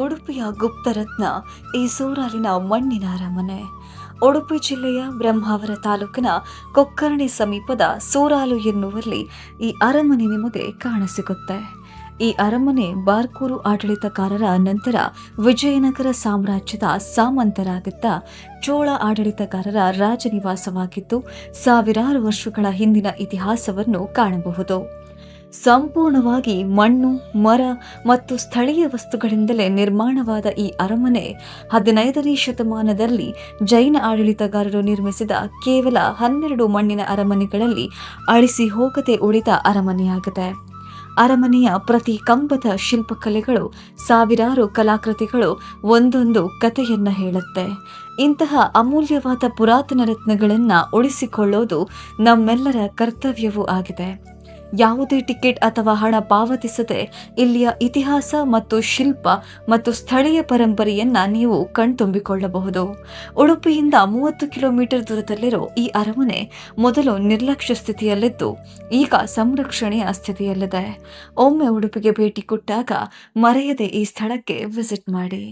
ಉಡುಪಿಯ ಗುಪ್ತರತ್ನ ಈ ಸೂರಾಲಿನ ಮಣ್ಣಿನ ಅರಮನೆ. ಉಡುಪಿ ಜಿಲ್ಲೆಯ ಬ್ರಹ್ಮಾವರ ತಾಲೂಕಿನ ಕೊಕ್ಕರ್ಣೆ ಸಮೀಪದ ಸೂರಾಲು ಎನ್ನುವಲ್ಲಿ ಈ ಅರಮನೆ ನಿಮಗೆ ಕಾಣಸಿಗುತ್ತೆ. ಈ ಅರಮನೆ ಬಾರ್ಕೂರು ಆಡಳಿತಗಾರರ ನಂತರ ವಿಜಯನಗರ ಸಾಮ್ರಾಜ್ಯದ ಸಾಮಂತರಾಗಿದ್ದ ಚೋಳ ಆಡಳಿತಗಾರರ ರಾಜನಿವಾಸವಾಗಿದ್ದು, ಸಾವಿರಾರು ವರ್ಷಗಳ ಹಿಂದಿನ ಇತಿಹಾಸವನ್ನು ಕಾಣಬಹುದು. ಸಂಪೂರ್ಣವಾಗಿ ಮಣ್ಣು, ಮರ ಮತ್ತು ಸ್ಥಳೀಯ ವಸ್ತುಗಳಿಂದಲೇ ನಿರ್ಮಾಣವಾದ ಈ ಅರಮನೆ 15ನೇ ಶತಮಾನದಲ್ಲಿ ಜೈನ ಆಡಳಿತಗಾರರು ನಿರ್ಮಿಸಿದ ಕೇವಲ 12 ಮಣ್ಣಿನ ಅರಮನೆಗಳಲ್ಲಿ ಅಳಿಸಿ ಹೋಗದೆ ಉಳಿದ ಅರಮನೆಯಾಗಿದೆ. ಅರಮನೆಯ ಪ್ರತಿ ಕಂಬದ ಶಿಲ್ಪಕಲೆಗಳು, ಸಾವಿರಾರು ಕಲಾಕೃತಿಗಳು ಒಂದೊಂದು ಕಥೆಯನ್ನ ಹೇಳುತ್ತೆ. ಇಂತಹ ಅಮೂಲ್ಯವಾದ ಪುರಾತನ ರತ್ನಗಳನ್ನು ಉಳಿಸಿಕೊಳ್ಳೋದು ನಮ್ಮೆಲ್ಲರ ಕರ್ತವ್ಯವೂ ಆಗಿದೆ. ಯಾವುದೇ ಟಿಕೆಟ್ ಅಥವಾ ಹಣ ಪಾವತಿಸದೆ ಇಲ್ಲಿಯ ಇತಿಹಾಸ ಮತ್ತು ಶಿಲ್ಪ ಮತ್ತು ಸ್ಥಳೀಯ ಪರಂಪರೆಯನ್ನ ನೀವು ಕಣ್ತುಂಬಿಕೊಳ್ಳಬಹುದು. ಉಡುಪಿಯಿಂದ 30 ಕಿಲೋಮೀಟರ್ ದೂರದಲ್ಲಿರೋ ಈ ಅರಮನೆ ಮೊದಲು ನಿರ್ಲಕ್ಷ್ಯ ಸ್ಥಿತಿಯಲ್ಲಿದ್ದು ಈಗ ಸಂರಕ್ಷಣೆಯ ಸ್ಥಿತಿಯಲ್ಲಿದೆ. ಒಮ್ಮೆ ಉಡುಪಿಗೆ ಭೇಟಿ ಕೊಟ್ಟಾಗ ಮರೆಯದೆ ಈ ಸ್ಥಳಕ್ಕೆ ವಿಸಿಟ್ ಮಾಡಿ.